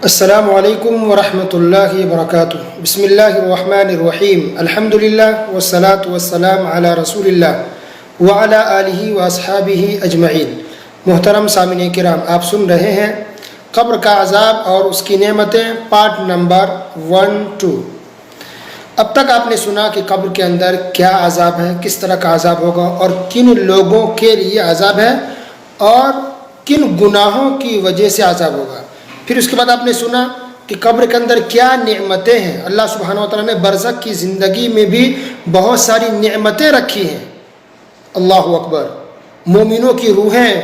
السلام علیکم ورحمۃ اللہ وبرکاتہ۔ بسم اللہ الرحمن الرحیم۔ الحمد للہ والصلاة والسلام علی رسول اللہ وعلی آلہ واصحابہ اجمعین۔ محترم سامعین کرام، آپ سن رہے ہیں قبر کا عذاب اور اس کی نعمتیں، پارٹ نمبر 1-2۔ اب تک آپ نے سنا کہ قبر کے اندر کیا عذاب ہے، کس طرح کا عذاب ہوگا اور کن لوگوں کے لیے عذاب ہے اور کن گناہوں کی وجہ سے عذاب ہوگا۔ پھر اس کے بعد آپ نے سنا کہ قبر کے اندر کیا نعمتیں ہیں۔ اللہ سبحانہ و تعالیٰ نے برزخ کی زندگی میں بھی بہت ساری نعمتیں رکھی ہیں۔ اللہ اکبر۔ مومنوں کی روحیں،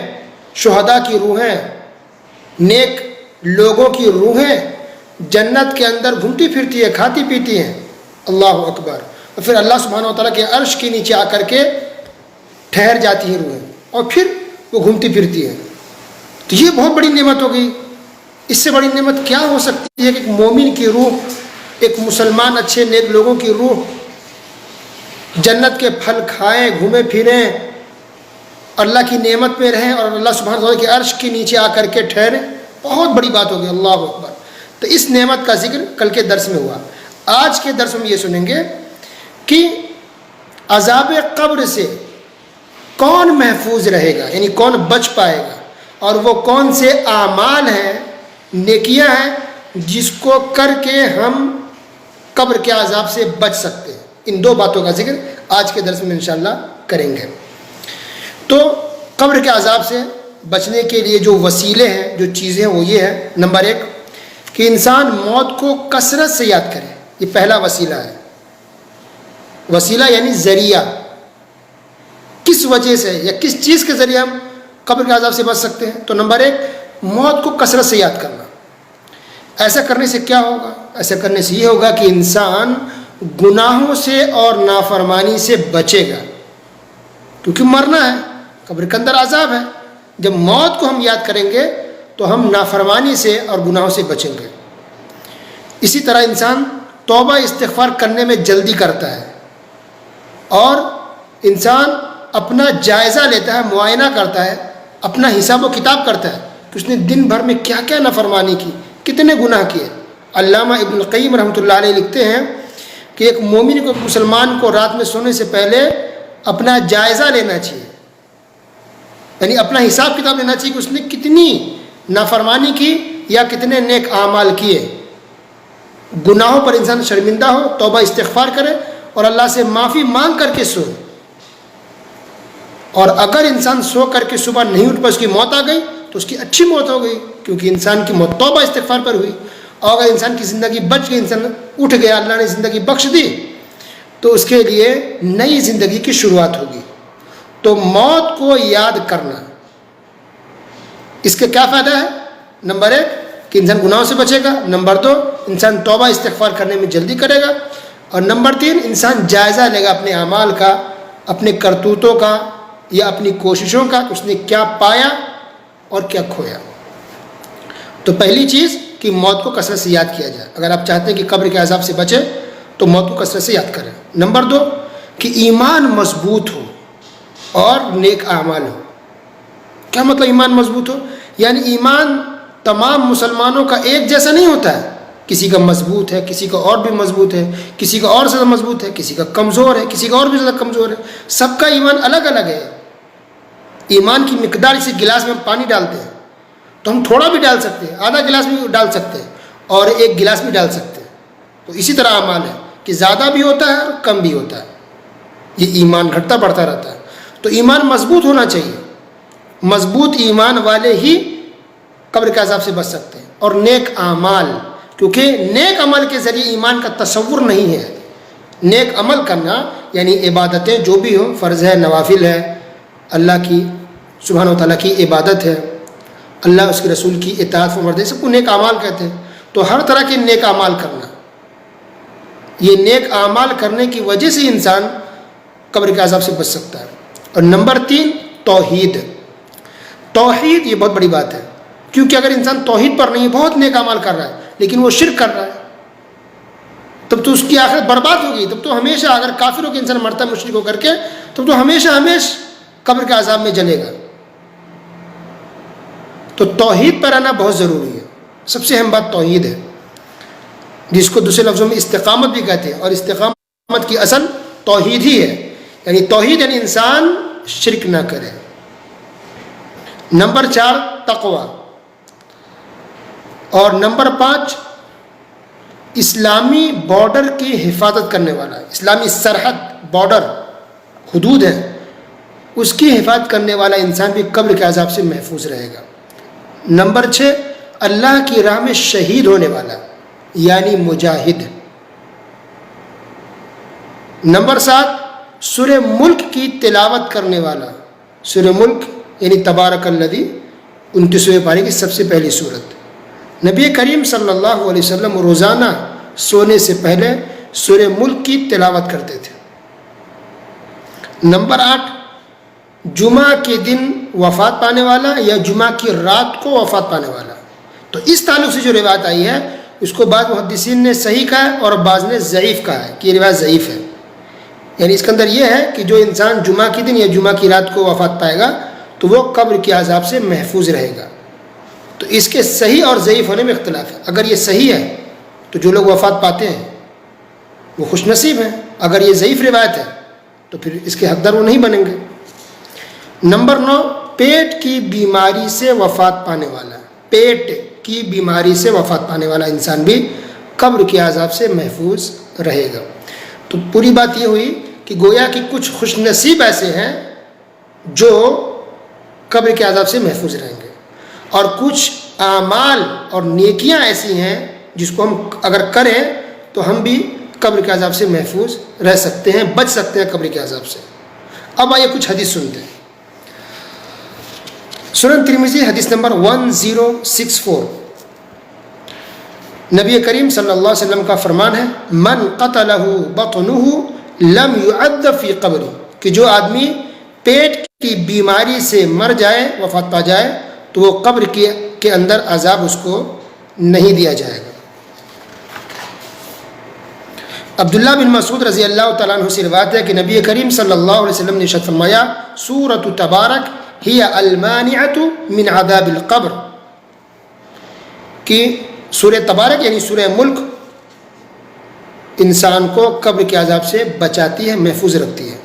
شہداء کی روحیں، نیک لوگوں کی روحیں جنت کے اندر گھومتی پھرتی ہے، کھاتی پیتی ہیں۔ اللہ اکبر۔ اور پھر اللہ سبحانہ و تعالیٰ کے عرش کے نیچے آ کر کے ٹھہر جاتی ہیں روحیں اور پھر وہ گھومتی پھرتی ہیں۔ تو یہ بہت بڑی نعمت ہو گئی۔ اس سے بڑی نعمت کیا ہو سکتی ہے کہ ایک مومن کی روح، ایک مسلمان اچھے نیک لوگوں کی روح جنت کے پھل کھائیں، گھومے پھریں، اللہ کی نعمت میں رہیں اور اللہ سبحانہ وتعالیٰ کے عرش کے نیچے آ کر کے ٹھہریں۔ بہت بڑی بات ہوگی۔ اللہ اکبر۔ تو اس نعمت کا ذکر کل کے درس میں ہوا۔ آج کے درس میں یہ سنیں گے کہ عذاب قبر سے کون محفوظ رہے گا، یعنی کون بچ پائے گا، اور وہ کون سے اعمال ہیں، نیکیاں ہیں جس کو کر کے ہم قبر کے عذاب سے بچ سکتے ہیں۔ ان دو باتوں کا ذکر آج کے درس میں انشاءاللہ کریں گے۔ تو قبر کے عذاب سے بچنے کے لیے جو وسیلے ہیں، جو چیزیں ہیں، وہ یہ ہے۔ نمبر 1 کہ انسان موت کو کثرت سے یاد کرے۔ یہ پہلا وسیلہ ہے۔ وسیلہ یعنی ذریعہ، کس وجہ سے یا کس چیز کے ذریعے ہم قبر کے عذاب سے بچ سکتے ہیں۔ تو نمبر 1 موت کو کثرت سے یاد کرنا۔ ایسا کرنے سے کیا ہوگا؟ ایسا کرنے سے یہ ہوگا کہ انسان گناہوں سے اور نافرمانی سے بچے گا، کیونکہ مرنا ہے، قبر کے اندر عذاب ہے۔ جب موت کو ہم یاد کریں گے تو ہم نافرمانی سے اور گناہوں سے بچیں گے۔ اسی طرح انسان توبہ استغفار کرنے میں جلدی کرتا ہے، اور انسان اپنا جائزہ لیتا ہے، معائنہ کرتا ہے، اپنا حساب و کتاب کرتا ہے کہ اس نے دن بھر میں کیا کیا نافرمانی کی، کتنے گناہ کیے۔ علامہ ابن القیم رحمۃ اللہ علیہ لکھتے ہیں کہ ایک مومن کو، مسلمان کو رات میں سونے سے پہلے اپنا جائزہ لینا چاہیے، یعنی اپنا حساب کتاب لینا چاہیے کہ اس نے کتنی نافرمانی کی یا کتنے نیک اعمال کیے۔ گناہوں پر انسان شرمندہ ہو، توبہ استغفار کرے اور اللہ سے معافی مانگ کر کے سوئے۔ اور اگر انسان سو کر کے صبح نہیں اٹھ پائے، اس کی موت آ گئی تو اس کی اچھی موت ہو گئی، کیونکہ انسان کی موت توبہ استغفار پر ہوئی۔ اور اگر انسان کی زندگی بچ گئی، انسان اٹھ گیا، اللہ نے زندگی بخش دی، تو اس کے لیے نئی زندگی کی شروعات ہوگی۔ تو موت کو یاد کرنا، اس کے کیا فائدہ ہے؟ نمبر 1 کہ انسان گناہوں سے بچے گا۔ نمبر 2 انسان توبہ استغفار کرنے میں جلدی کرے گا۔ اور نمبر 3 انسان جائزہ لے گا اپنے اعمال کا، اپنے کرتوتوں کا یا اپنی کوششوں کا، کہ اس نے کیا پایا اور کیا کھویا۔ تو پہلی چیز کہ موت کو کثرت سے یاد کیا جائے۔ اگر آپ چاہتے ہیں کہ قبر کے عذاب سے بچے تو موت کو کثرت سے یاد کریں۔ نمبر 2 کہ ایمان مضبوط ہو اور نیک اعمال ہو۔ کیا مطلب ایمان مضبوط ہو؟ یعنی ایمان تمام مسلمانوں کا ایک جیسا نہیں ہوتا ہے۔ کسی کا مضبوط ہے، کسی کا اور بھی مضبوط ہے، کسی کا اور زیادہ مضبوط ہے، کسی کا کمزور ہے، کسی کا اور بھی زیادہ کمزور ہے۔ سب کا ایمان الگ الگ ہے۔ ایمان کی مقدار، اسی گلاس میں ہم پانی ڈالتے ہیں تو ہم تھوڑا بھی ڈال سکتے ہیں، آدھا گلاس بھی ڈال سکتے ہیں اور ایک گلاس بھی ڈال سکتے ہیں۔ تو اسی طرح اعمال ہے کہ زیادہ بھی ہوتا ہے اور کم بھی ہوتا ہے۔ یہ ایمان گھٹتا بڑھتا رہتا ہے۔ تو ایمان مضبوط ہونا چاہیے۔ مضبوط ایمان والے ہی قبر کے عذاب سے بچ سکتے ہیں۔ اور نیک اعمال، کیونکہ نیک عمل کے ذریعے ایمان کا تصور نہیں ہے۔ نیک عمل کرنا یعنی عبادتیں جو بھی ہوں، فرض ہے، نوافل ہے، اللہ کی سبحانہ و تعالیٰ کی عبادت ہے، اللہ اس کے رسول کی اطاعت فرماتے ہیں، سب کو نیک اعمال کہتے ہیں۔ تو ہر طرح کے نیک اعمال کرنا، یہ نیک اعمال کرنے کی وجہ سے انسان قبر کے عذاب سے بچ سکتا ہے۔ اور نمبر 3 توحید۔ توحید یہ بہت بڑی بات ہے، کیونکہ اگر انسان توحید پر نہیں، بہت نیک اعمال کر رہا ہے لیکن وہ شرک کر رہا ہے، تب تو اس کی آخرت برباد ہوگی۔ تب تو ہمیشہ، اگر کافر ہو کے انسان مرتا ہے مشرک ہو کر کے، تب تو ہمیشہ قبر کے عذاب میں جلے گا۔ تو توحید پر رہنا بہت ضروری ہے۔ سب سے اہم بات توحید ہے، جس کو دوسرے لفظوں میں استقامت بھی کہتے ہیں، اور استقامت کی اصل توحید ہی ہے، یعنی توحید یعنی انسان شرک نہ کرے۔ نمبر 4 تقوی، اور نمبر 5 اسلامی بارڈر کی حفاظت کرنے والا، اسلامی سرحد بارڈر حدود ہے اس کی حفاظت کرنے والا انسان بھی قبر کے عذاب سے محفوظ رہے گا۔ نمبر 6 اللہ کی راہ میں شہید ہونے والا یعنی مجاہد۔ نمبر 7 سورہ ملک کی تلاوت کرنے والا، سورہ ملک یعنی تبارک الذی 29ویں پارے کی سب سے پہلی سورت۔ نبی کریم صلی اللہ علیہ وسلم روزانہ سونے سے پہلے سورہ ملک کی تلاوت کرتے تھے۔ نمبر 8 جمعہ کے دن وفات پانے والا یا جمعہ کی رات کو وفات پانے والا۔ تو اس تعلق سے جو روایت آئی ہے اس کو بعض محدثین نے صحیح کہا ہے اور بعض نے ضعیف کہا ہے کہ یہ روایت ضعیف ہے، یعنی اس کے اندر یہ ہے کہ جو انسان جمعہ کے دن یا جمعہ کی رات کو وفات پائے گا تو وہ قبر کے عذاب سے محفوظ رہے گا۔ تو اس کے صحیح اور ضعیف ہونے میں اختلاف ہے۔ اگر یہ صحیح ہے تو جو لوگ وفات پاتے ہیں وہ خوش نصیب ہیں، اگر یہ ضعیف روایت ہے تو پھر اس کے حقدار وہ نہیں بنیں گے۔ نمبر 9 پیٹ کی بیماری سے وفات پانے والا، پیٹ کی بیماری سے وفات پانے والا انسان بھی قبر کے عذاب سے محفوظ رہے گا۔ تو پوری بات یہ ہوئی کہ گویا کہ کچھ خوش نصیب ایسے ہیں جو قبر کے عذاب سے محفوظ رہیں گے، اور کچھ اعمال اور نیکیاں ایسی ہیں جس کو ہم اگر کریں تو ہم بھی قبر کے عذاب سے محفوظ رہ سکتے ہیں، بچ سکتے ہیں قبر کے عذاب سے۔ اب آئیے کچھ حدیث سنتے ہیں۔ سنن ترمذی حدیث نمبر 1064، نبی کریم صلی اللہ علیہ وسلم کا فرمان ہے من قتلہ بطنہ لم يعذب فی قبری، کہ جو آدمی پیٹ کی بیماری سے مر جائے، وفات پا جائے، تو وہ قبر کے اندر عذاب اس کو نہیں دیا جائے گا۔ عبداللہ بن مسعود رضی اللہ تعالیٰ عنہ سے روایت ہے کہ نبی کریم صلی اللہ علیہ وسلم نے ارشاد فرمایا سورۃ تبارک ہی المانعۃ من عذاب القبر، کہ سورہ تبارک یعنی سورہ ملک انسان کو قبر کے عذاب سے بچاتی ہے، محفوظ رکھتی ہے۔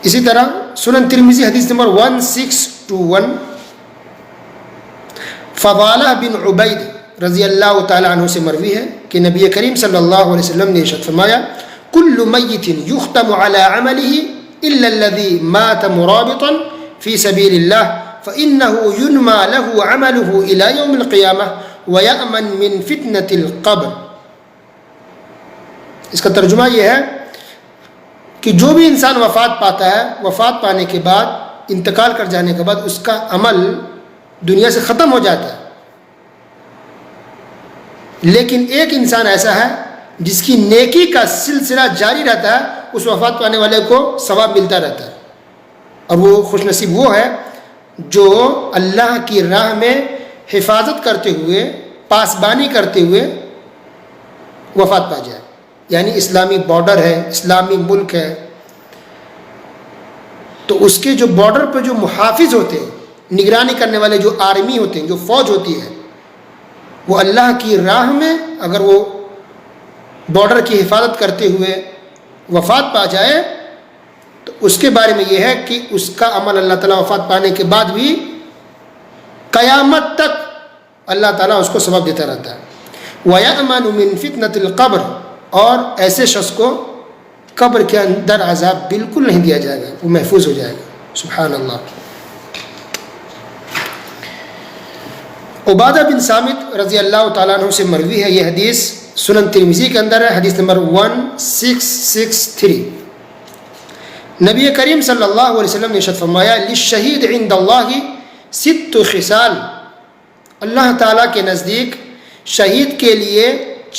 اسی طرح سنن ترمذی حدیث نمبر 1621، فضالہ بن عبید رضی اللہ تعالی عنہ سے مروی ہے کہ نبی کریم صلی اللہ علیہ وسلم نے ارشاد فرمایا کل میت یختم علی عملہ الا الذی مات مرابطا فی سبیل اللہ فإنه ينمى له عمله إلى يوم القيامة ويأمن من فتنة القبر۔ اس کا ترجمہ یہ ہے کہ جو بھی انسان وفات پاتا ہے، وفات پانے کے بعد، انتقال کر جانے کے بعد اس کا عمل دنیا سے ختم ہو جاتا ہے، لیکن ایک انسان ایسا ہے جس کی نیکی کا سلسلہ جاری رہتا ہے، اس وفات پانے والے کو ثواب ملتا رہتا ہے، اور وہ خوش نصیب وہ ہے جو اللہ کی راہ میں حفاظت کرتے ہوئے، پاسبانی کرتے ہوئے وفات پا جائے، یعنی اسلامی بارڈر ہے، اسلامی ملک ہے، تو اس کے جو بارڈر پہ جو محافظ ہوتے ہیں، نگرانی کرنے والے جو آرمی ہوتے ہیں، جو فوج ہوتی ہے، وہ اللہ کی راہ میں اگر وہ بارڈر کی حفاظت کرتے ہوئے وفات پا جائے تو اس کے بارے میں یہ ہے کہ اس کا عمل اللہ تعالیٰ وفات پانے کے بعد بھی قیامت تک اللہ تعالیٰ اس کو ثواب دیتا رہتا ہے۔ وَيَأْمَنُ مِن فِتْنَةِ الْقَبْرِ، اور ایسے شخص کو قبر کے اندر عذاب بالکل نہیں دیا جائے گا، وہ محفوظ ہو جائے گا۔ سبحان اللہ۔ عبادہ بن صامت رضی اللہ تعالیٰ عنہ سے مروی ہے، یہ حدیث سنن ترمذی کے اندر ہے، حدیث نمبر 1663۔ نبی کریم صلی اللہ علیہ وسلم نے ارشاد فرمایا للشہید عند اللہ 6 خصال، اللہ تعالیٰ کے نزدیک شہید کے لیے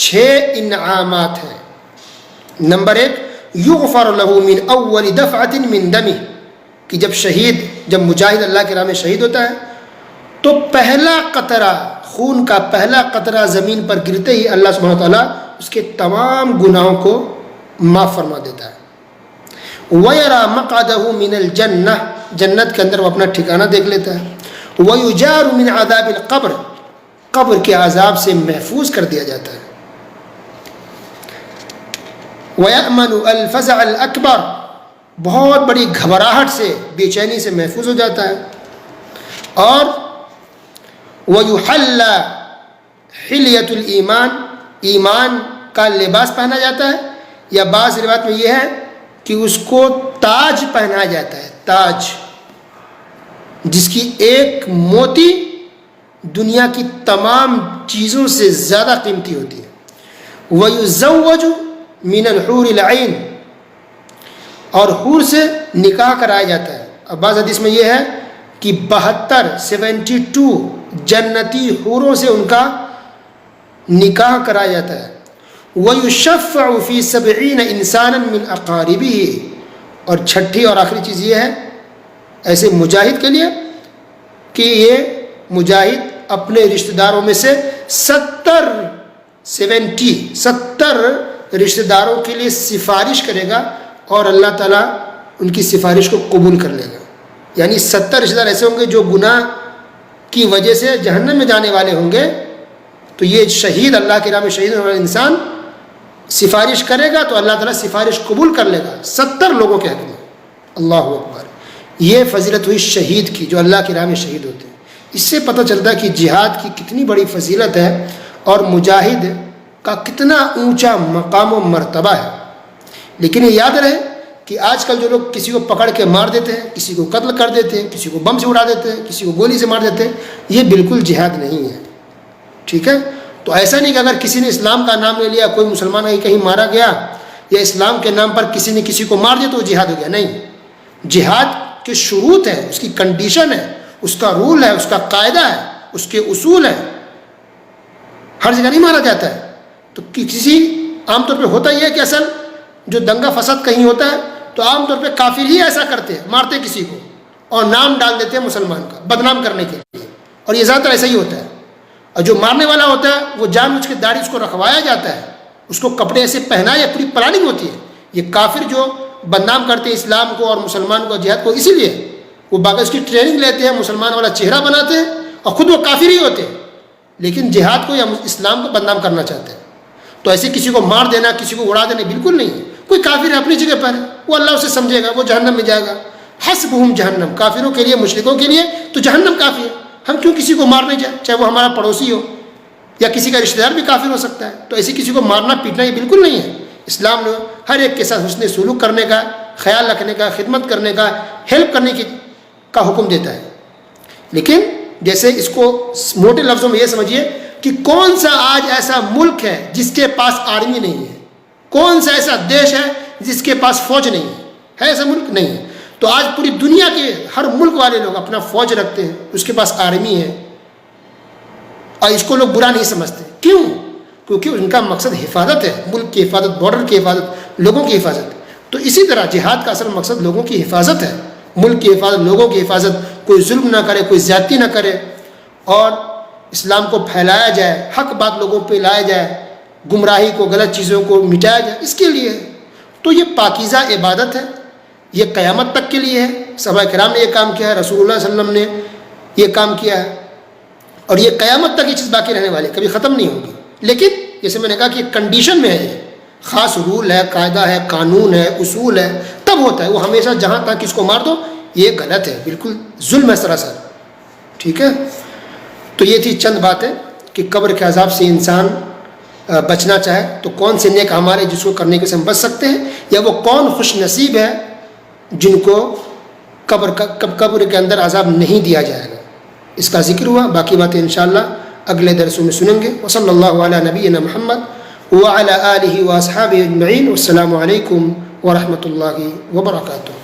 6 انعامات ہیں۔ نمبر 1 یغفر له من اول دفعۃ من دمہ، کہ جب مجاہد اللہ کی راہ میں شہید ہوتا ہے تو پہلا قطرہ خون کا پہلا قطرہ زمین پر گرتے ہی اللہ سبحانہ وتعالیٰ اس کے تمام گناہوں کو معاف فرما دیتا ہے۔ وَيَرَى مَقْعَدَهُ مِنَ الْجَنَّةِ، جنت کے اندر وہ اپنا ٹھکانہ دیکھ لیتا ہے۔ وَيُجَارُ مِنْ عَذَابِ الْقَبْرِ، قبر کے عذاب سے محفوظ کر دیا جاتا ہے. وَيَأْمَنُ الْفَزَعَ الْأَكْبَرَ، بہت بڑی گھبراہٹ سے، بے چینی سے محفوظ ہو جاتا ہے. اور وَيُحَلَّ حِلْيَةُ الْإِيمَانِ، ایمان کا لباس پہنا جاتا ہے، یا بعض روایت میں یہ ہے کہ اس کو تاج پہنایا جاتا ہے، تاج جس کی ایک موتی دنیا کی تمام چیزوں سے زیادہ قیمتی ہوتی ہے. وَيُزَوَّجُ مِنَ الْحُورِ الْعِينِ، اور حور سے نکاح کرایا جاتا ہے. اب بعض حدیث میں یہ ہے کہ 72 جنتی حوروں سے ان کا نکاح کرایا جاتا ہے. وَيُشَفَّعُ فِي 70 إِنسَانًا مِنْ أَقَارِبِهِ، اور چھٹی اور آخری چیز یہ ہے ایسے مجاہد کے لیے کہ یہ مجاہد اپنے رشتہ داروں میں سے 70 رشتہ داروں کے لیے سفارش کرے گا، اور اللہ تعالیٰ ان کی سفارش کو قبول کر لے گا. یعنی 70 رشتہ دار ایسے ہوں گے جو گناہ کی وجہ سے جہنم میں جانے والے ہوں گے، تو یہ شہید، اللہ کی راہ میں شہید ہونے والا انسان سفارش کرے گا تو اللہ تعالیٰ سفارش قبول کر لے گا 70 لوگوں کے حق میں. اللہ اکبر. یہ فضیلت ہوئی شہید کی، جو اللہ کی راہ میں شہید ہوتے ہیں. اس سے پتہ چلتا ہے کہ جہاد کی کتنی بڑی فضیلت ہے اور مجاہد کا کتنا اونچا مقام و مرتبہ ہے. لیکن یہ یاد رہے کہ آج کل جو لوگ کسی کو پکڑ کے مار دیتے ہیں، کسی کو قتل کر دیتے ہیں، کسی کو بم سے اڑا دیتے ہیں، کسی کو گولی سے مار دیتے ہیں، یہ بالکل جہاد نہیں ہے. ٹھیک ہے؟ تو ایسا نہیں کہ اگر کسی نے اسلام کا نام لے لیا، کوئی مسلمان کہیں مارا گیا، یا اسلام کے نام پر کسی نے کسی کو مار دیا تو وہ جہاد ہو گیا. نہیں، جہاد کے شروط ہے، اس کی کنڈیشن ہے، اس کا رول ہے، اس کا قاعدہ ہے، اس کے اصول ہیں. ہر جگہ نہیں مارا جاتا ہے. تو کسی عام طور پہ ہوتا ہی ہے کہ اصل جو دنگا فساد کہیں ہوتا ہے تو عام طور پہ کافر ہی ایسا کرتے ہیں، مارتے کسی کو اور نام ڈال دیتے ہیں مسلمان کا بدنام کرنے کے لیے، اور یہ زیادہ تر ایسا ہی ہوتا ہے. اور جو مارنے والا ہوتا ہے وہ جان بوجھ کے داڑھی اس کو رکھوایا جاتا ہے، اس کو کپڑے ایسے پہنائے، پوری پلاننگ ہوتی ہے. یہ کافر جو بدنام کرتے ہیں اسلام کو اور مسلمان کو، جہاد کو، اسی لیے وہ باقی اس کی ٹریننگ لیتے ہیں، مسلمان والا چہرہ بناتے ہیں، اور خود وہ کافر ہی ہوتے ہیں، لیکن جہاد کو یا اسلام کو بدنام کرنا چاہتے ہیں. تو ایسے کسی کو مار دینا، کسی کو اڑا دینا بالکل نہیں ہے. کوئی کافر ہے اپنی جگہ پر ہے، وہ اللہ اسے سمجھے گا، وہ جہنم میں جائے گا. حسبہم جہنم، کافروں کے لیے، مشرکوں کے لیے تو جہنم کافی ہے. ہم کیوں کسی کو مارنے جائیں، چاہے وہ ہمارا پڑوسی ہو یا کسی کا رشتہ دار بھی کافر ہو سکتا ہے. تو ایسے کسی کو مارنا پیٹنا یہ بالکل نہیں ہے. اسلام نے ہر ایک کے ساتھ حسن سلوک کرنے کا، خیال رکھنے کا، خدمت کرنے کا، ہیلپ کرنے کا حکم دیتا ہے. لیکن جیسے اس کو موٹے لفظوں میں یہ سمجھیے کہ کون سا آج ایسا ملک ہے جس کے پاس آرمی نہیں ہے؟ کون سا ایسا دیش ہے جس کے پاس فوج نہیں ہے ایسا ملک نہیں ہے. تو آج پوری دنیا کے ہر ملک والے لوگ اپنا فوج رکھتے ہیں، اس کے پاس آرمی ہے، اور اس کو لوگ برا نہیں سمجھتے. کیوں؟ کیونکہ ان کا مقصد حفاظت ہے، ملک کی حفاظت، بارڈر کی حفاظت، لوگوں کی حفاظت. تو اسی طرح جہاد کا اصل مقصد لوگوں کی حفاظت ہے، ملک کی حفاظت، لوگوں کی حفاظت. کوئی ظلم نہ کرے، کوئی زیادتی نہ کرے، اور اسلام کو پھیلایا جائے، حق بات لوگوں پہ لایا جائے، گمراہی کو، غلط چیزوں کو مٹایا جائے، اس کے لیے. تو یہ پاکیزہ عبادت ہے، یہ قیامت تک کے لیے ہے. صحابہ کرام نے یہ کام کیا ہے، رسول اللہ صلی اللہ علیہ وسلم نے یہ کام کیا ہے، اور یہ قیامت تک یہ چیز باقی رہنے والی ہے، کبھی ختم نہیں ہوگی. لیکن جیسے میں نے کہا کہ یہ کنڈیشن میں ہے، یہ خاص رول ہے، قاعدہ ہے، قانون ہے، اصول ہے، تب ہوتا ہے. وہ ہمیشہ جہاں تک کس کو مار دو یہ غلط ہے، بالکل ظلم ہے سراسر. ٹھیک ہے؟ تو یہ تھی چند باتیں کہ قبر کے عذاب سے انسان بچنا چاہے تو کون سے نیک ہمارے جس کو کرنے سے ہم بچ سکتے ہیں، یا وہ کون خوش نصیب ہے جن کو قبر کے اندر عذاب نہیں دیا جائے گا. اس کا ذکر ہوا. باقی باتیں انشاءاللہ اگلے درسوں میں سنیں گے. وصلی اللہ علی نبینا محمد وعلی آلہ واصحابہ اجمعین. والسلام علیکم ورحمۃ اللہ وبرکاتہ.